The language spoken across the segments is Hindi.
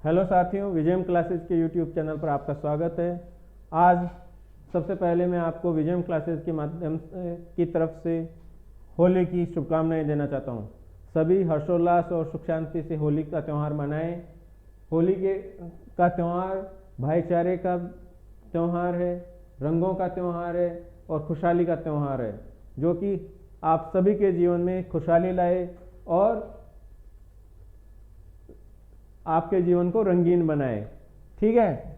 हेलो साथियों, विजयम क्लासेस के यूट्यूब चैनल पर आपका स्वागत है। आज सबसे पहले मैं आपको विजयम क्लासेस के माध्यम की तरफ से होली की शुभकामनाएं देना चाहता हूं। सभी हर्षोल्लास और सुख शांति से होली का त्यौहार मनाएं। होली का त्यौहार भाईचारे का त्यौहार है, रंगों का त्यौहार है और खुशहाली का त्यौहार है, जो कि आप सभी के जीवन में खुशहाली लाए और आपके जीवन को रंगीन बनाए। ठीक है,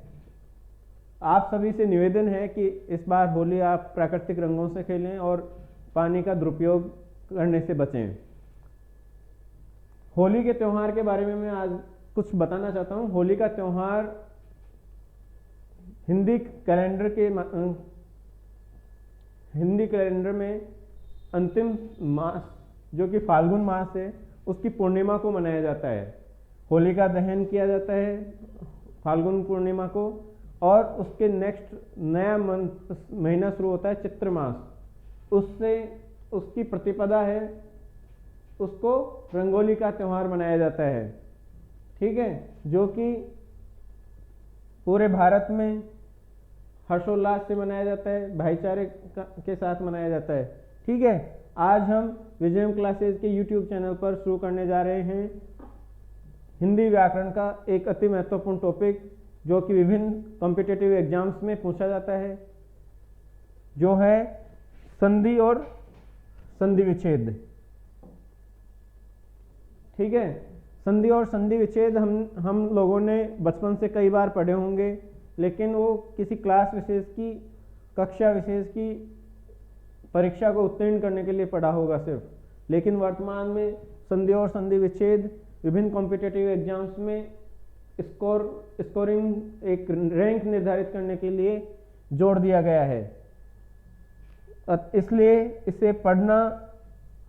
आप सभी से निवेदन है कि इस बार होली आप प्राकृतिक रंगों से खेलें और पानी का दुरुपयोग करने से बचें। होली के त्यौहार के बारे में मैं आज कुछ बताना चाहता हूं। होली का त्यौहार हिंदी कैलेंडर में अंतिम मास, जो कि फाल्गुन मास है, उसकी पूर्णिमा को मनाया जाता है। होली का दहन किया जाता है फाल्गुन पूर्णिमा को, और उसके नेक्स्ट नया महीना शुरू होता है चित्र मास। उससे उसकी प्रतिपदा है, उसको रंगोली का त्यौहार मनाया जाता है। ठीक है, जो कि पूरे भारत में हर्षोल्लास से मनाया जाता है, भाईचारे के साथ मनाया जाता है। ठीक है, आज हम विजयम क्लासेस के यूट्यूब चैनल पर शुरू करने जा रहे हैं हिंदी व्याकरण का एक अति महत्वपूर्ण टॉपिक, जो कि विभिन्न कॉम्पिटिटिव एग्जाम्स में पूछा जाता है, जो है संधि और संधि विच्छेद। ठीक है, संधि और संधि विच्छेद हम लोगों ने बचपन से कई बार पढ़े होंगे, लेकिन वो किसी क्लास विशेष की, कक्षा विशेष की परीक्षा को उत्तीर्ण करने के लिए पढ़ा होगा सिर्फ। लेकिन वर्तमान में संधि और संधि विच्छेद विभिन्न कॉम्पिटिटिव एग्जाम्स में स्कोरिंग एक रैंक निर्धारित करने के लिए जोड़ दिया गया है। इसलिए इसे पढ़ना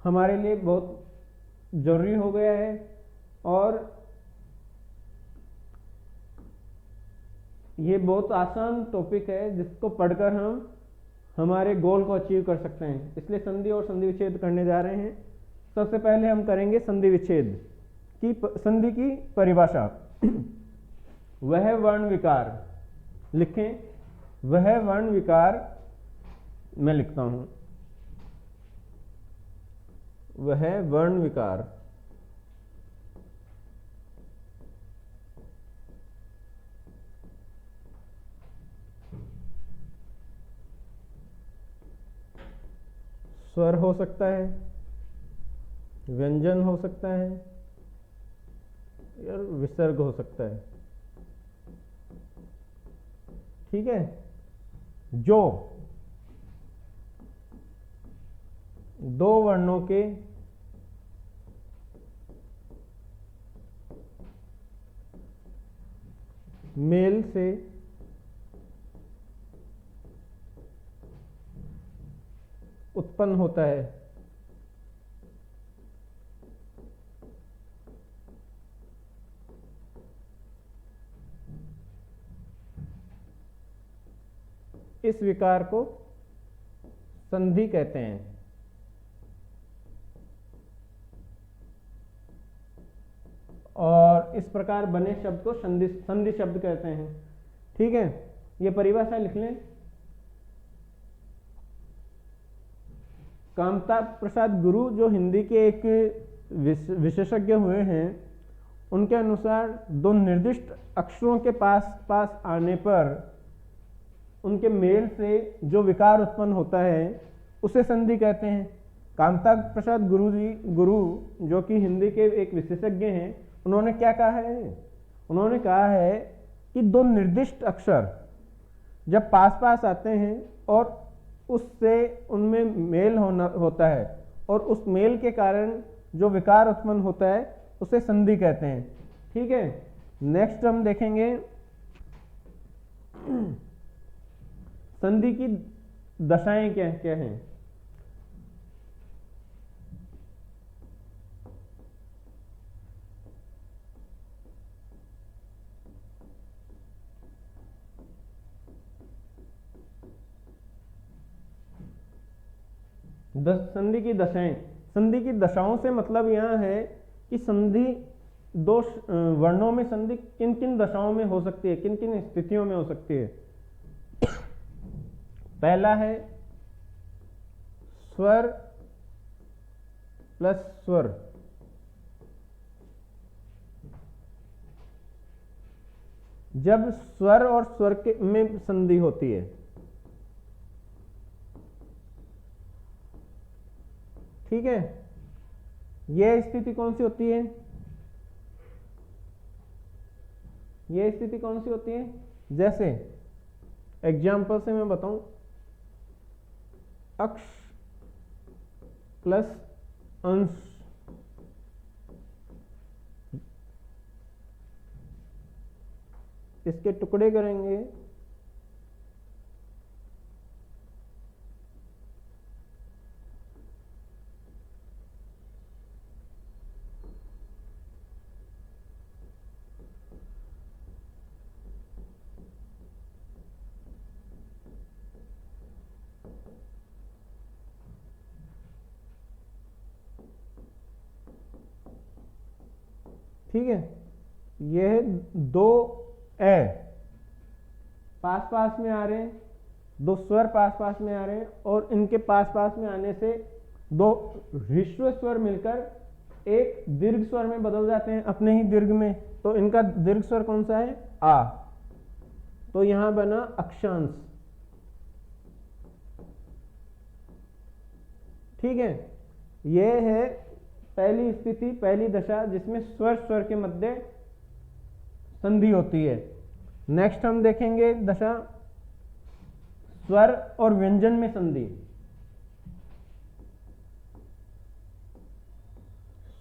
हमारे लिए बहुत जरूरी हो गया है, और ये बहुत आसान टॉपिक है जिसको पढ़कर हम हमारे गोल को अचीव कर सकते हैं। इसलिए संधि और संधि विच्छेद करने जा रहे हैं। सबसे पहले हम करेंगे संधि विच्छेद की संधि की परिभाषा। वह वर्ण विकार, लिखें, वह वर्ण विकार, मैं लिखता हूं, वह वर्ण विकार स्वर हो सकता है, व्यंजन हो सकता है या विसर्ग हो सकता है। ठीक है, जो दो वर्णों के मेल से उत्पन्न होता है, इस विकार को संधि कहते हैं। और इस प्रकार बने शब्द को संधि शब्द कहते हैं। ठीक है, ये परिभाषा लिख लें। कामता प्रसाद गुरु, जो हिंदी के एक विशेषज्ञ हुए हैं, उनके अनुसार दो निर्दिष्ट अक्षरों के पास आने पर उनके मेल से जो विकार उत्पन्न होता है उसे संधि कहते हैं। कामता प्रसाद गुरु जो कि हिंदी के एक विशेषज्ञ हैं, उन्होंने क्या कहा है? उन्होंने कहा है कि दो निर्दिष्ट अक्षर जब पास आते हैं और उससे उनमें मेल होता है, और उस मेल के कारण जो विकार उत्पन्न होता है उसे संधि कहते हैं। ठीक है, नेक्स्ट हम देखेंगे संधि की दशाएं क्या क्या हैं। संधि की दशाएं, संधि की दशाओं से मतलब यह है कि संधि दो वर्णों में संधि किन किन दशाओं में हो सकती है, किन किन स्थितियों में हो सकती है। पहला है स्वर प्लस स्वर, जब स्वर और स्वर के में संधि होती है। ठीक है, यह स्थिति कौन सी होती है, यह स्थिति कौन सी होती है? जैसे एग्जाम्पल से मैं बताऊं, अक्ष प्लस अंश, इसके टुकड़े करेंगे ठीक है, यह दो ए पास पास में आ रहे हैं, दो स्वर पास पास में आ रहे हैं, और इनके पास पास में आने से दो ह्रस्व स्वर मिलकर एक दीर्घ स्वर में बदल जाते हैं अपने ही दीर्घ में। तो इनका दीर्घ स्वर कौन सा है? आ। तो यहां बना अक्षांश। ठीक है, यह है पहली स्थिति, पहली दशा जिसमें स्वर स्वर के मध्य संधि होती है। नेक्स्ट हम देखेंगे दशा स्वर और व्यंजन में संधि।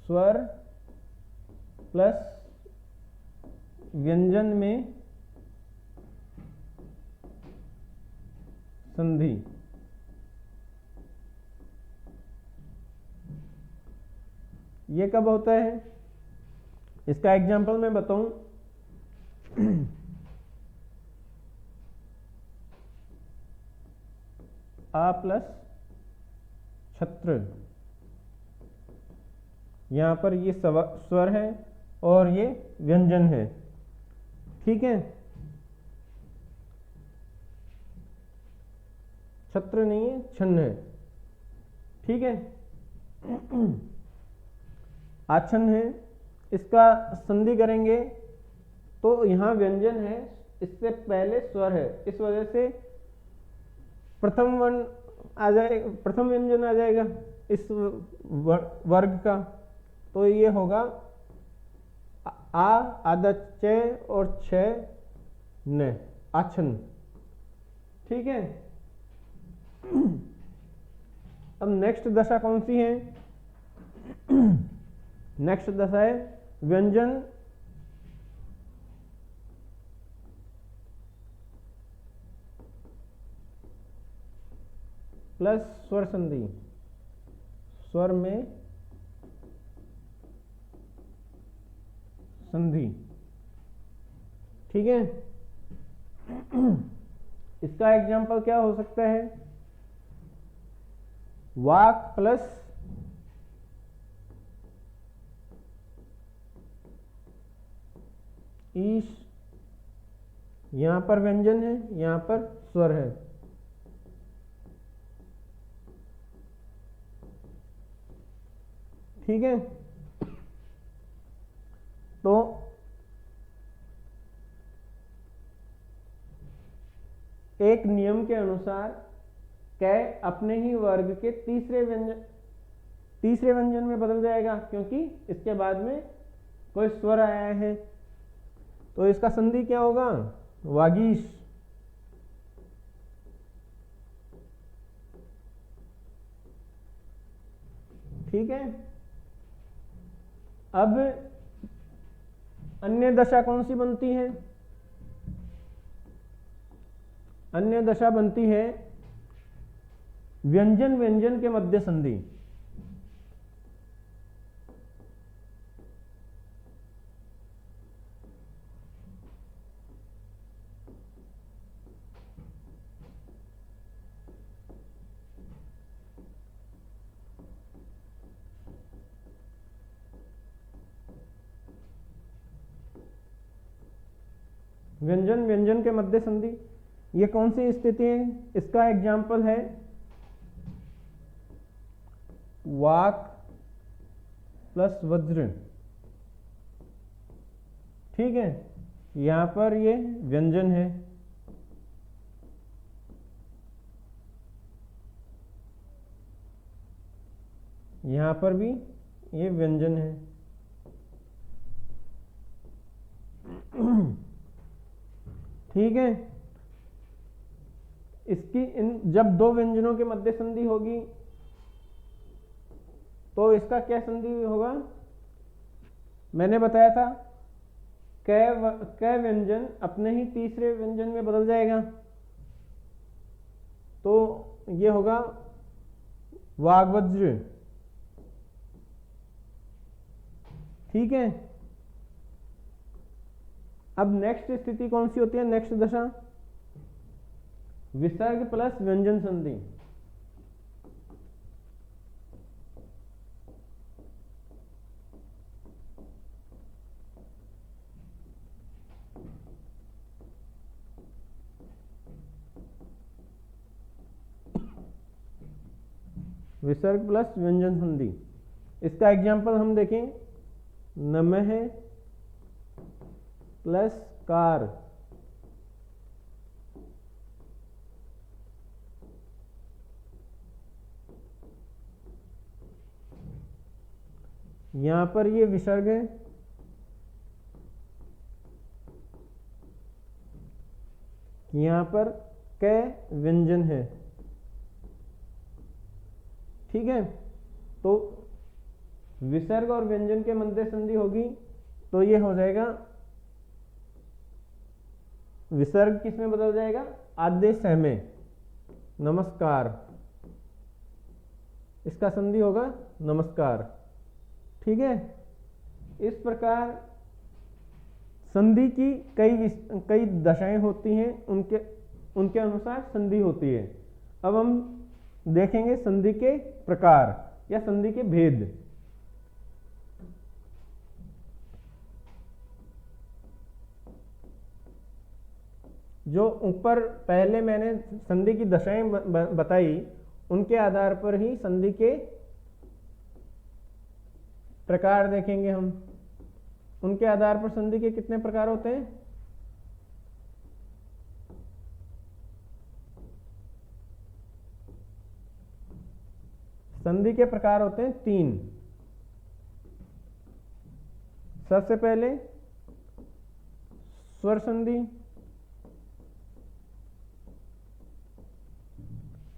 स्वर प्लस व्यंजन में संधि। ये कब होता है? इसका एग्जाम्पल मैं बताऊं, आ प्लस छत्र, यहां पर ये स्वर है और ये व्यंजन है। ठीक है, छत्र नहीं है, छन्न है। ठीक है, आछन्न है, इसका संधि करेंगे तो यहां व्यंजन है, इससे पहले स्वर है, इस वजह से प्रथम वर्ण आ जाएगा, प्रथम व्यंजन आ जाएगा इस वर्ग का। तो ये होगा आ आधा च और छ न, आछन्न। ठीक है, अब नेक्स्ट दशा कौन सी है? नेक्स्ट दशा है व्यंजन प्लस स्वर संधि, स्वर में संधि। ठीक है, इसका एग्जाम्पल क्या हो सकता है? वाक प्लस ईश, यहां पर व्यंजन है, यहां पर स्वर है। ठीक है, तो एक नियम के अनुसार कै अपने ही वर्ग के तीसरे व्यंजन में बदल जाएगा, क्योंकि इसके बाद में कोई स्वर आया है। तो इसका संधि क्या होगा? वागीश। ठीक है, अब अन्य दशा कौन सी बनती है? अन्य दशा बनती है व्यंजन व्यंजन के मध्य संधि। व्यंजन व्यंजन के मध्य संधि, ये कौन सी स्थिति है? इसका एग्जाम्पल है वाक प्लस वज्र। ठीक है, यहां पर ये व्यंजन है, यहां पर भी ये व्यंजन है। ठीक है, इसकी जब दो व्यंजनों के मध्य संधि होगी तो इसका क्या संधि होगा? मैंने बताया था क व्यंजन अपने ही तीसरे व्यंजन में बदल जाएगा, तो ये होगा वाग्वज्र। ठीक है, अब नेक्स्ट स्थिति कौन सी होती है? नेक्स्ट दशा विसर्ग प्लस व्यंजन संधि। विसर्ग प्लस व्यंजन संधि, इसका एग्जाम्पल हम देखें, नमः प्लस कार। यहां पर ये विसर्ग है, यहां पर क व्यंजन है। ठीक है, तो विसर्ग और व्यंजन के मध्य संधि होगी तो ये हो जाएगा, विसर्ग किस में बदल जाएगा? आदेश में, नमस्कार। इसका संधि होगा नमस्कार। ठीक है, इस प्रकार संधि की कई दशाएं होती हैं, उनके अनुसार संधि होती है। अब हम देखेंगे संधि के प्रकार या संधि के भेद। जो ऊपर पहले मैंने संधि की दशाएं बताई, उनके आधार पर ही संधि के प्रकार देखेंगे हम। उनके आधार पर संधि के कितने प्रकार होते हैं? संधि के प्रकार होते हैं 3। सबसे पहले स्वर संधि,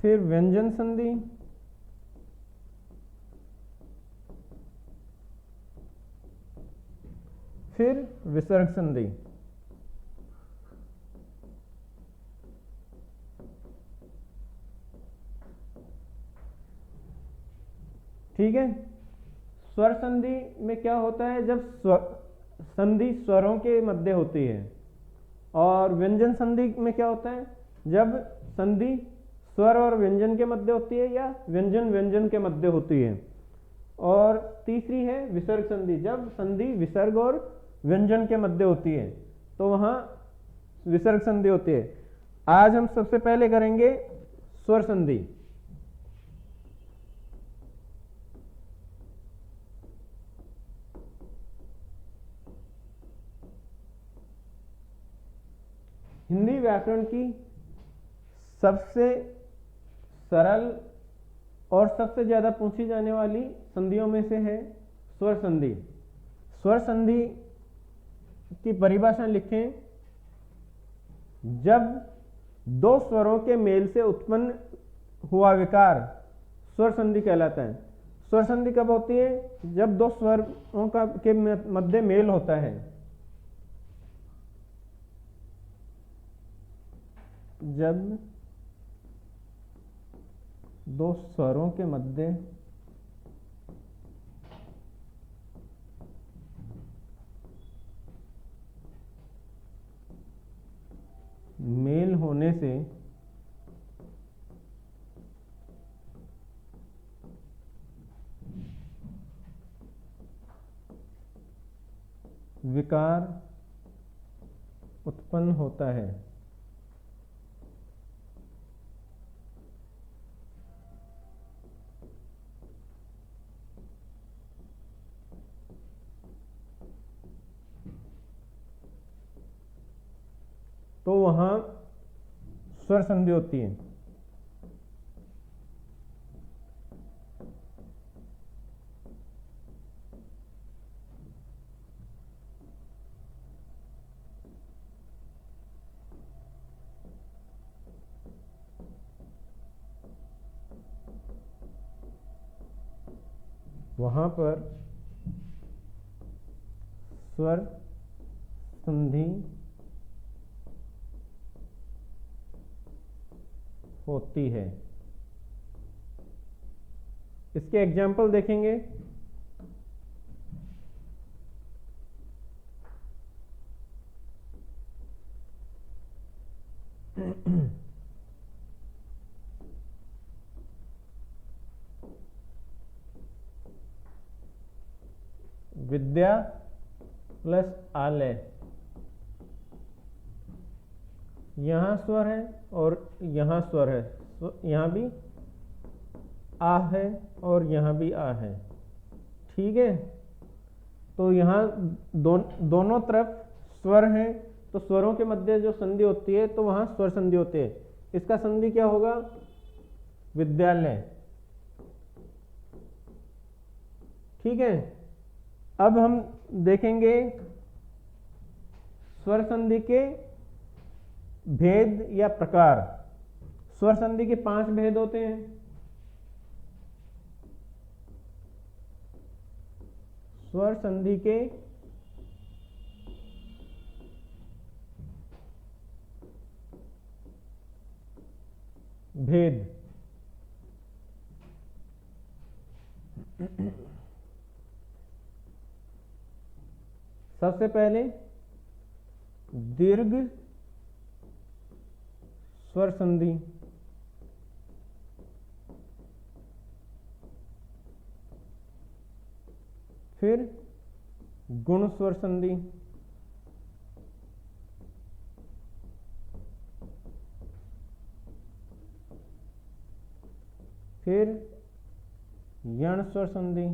फिर व्यंजन संधि, फिर विसर्ग संधि। ठीक है, स्वर संधि में क्या होता है? जब संधि स्वरों के मध्य होती है। और व्यंजन संधि में क्या होता है? जब संधि स्वर और व्यंजन के मध्य होती है या व्यंजन व्यंजन के मध्य होती है। और तीसरी है विसर्ग संधि, जब संधि विसर्ग और व्यंजन के मध्य होती है तो वहां विसर्ग संधि होती है। आज हम सबसे पहले करेंगे स्वर संधि। हिंदी व्याकरण की सबसे सरल और सबसे ज्यादा पूछी जाने वाली संधियों में से है स्वर संधि। स्वर संधि की परिभाषा लिखें, जब दो स्वरों के मेल से उत्पन्न हुआ विकार स्वर संधि कहलाता है। स्वर संधि कब होती है? जब दो स्वरों के मध्य मेल होता है। जब दो स्वरों के मध्य मेल होने से विकार उत्पन्न होता है। तो वहां स्वर संधि होती है। वहां पर स्वर संधि होती है। इसके एग्जाम्पल देखेंगे। विद्या प्लस आलय, यहां स्वर है और यहां स्वर है, यहां भी आ है और यहां भी आ है। ठीक है, तो यहां दोनों तरफ स्वर हैं, तो स्वरों के मध्य जो संधि होती है तो वहां स्वर संधि होती है। इसका संधि क्या होगा? विद्यालय। ठीक है, अब हम देखेंगे स्वर संधि के भेद या प्रकार। स्वर संधि के 5 भेद होते हैं। स्वर संधि के भेद। सबसे पहले दीर्घ स्वर संधि, फिर गुण स्वर संधि, फिर यण स्वर संधि,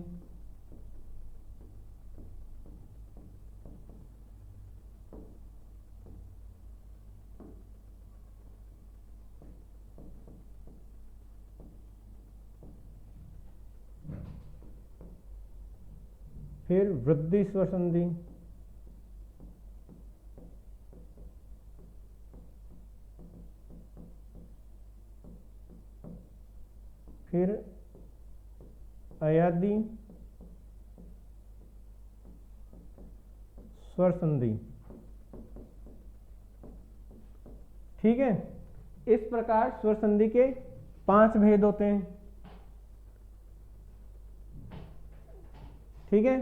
फिर वृद्धि स्वर संधि, फिर अयादी स्वर संधि। ठीक है, इस प्रकार स्वर संधि के 5 भेद होते हैं। ठीक है,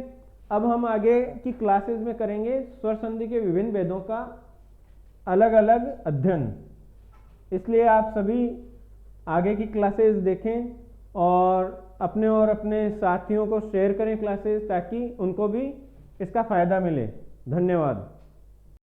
अब हम आगे की क्लासेस में करेंगे स्वर संधि के विभिन्न भेदों का अलग अलग अध्ययन। इसलिए आप सभी आगे की क्लासेस देखें और अपने साथियों को शेयर करें क्लासेस, ताकि उनको भी इसका फायदा मिले। धन्यवाद।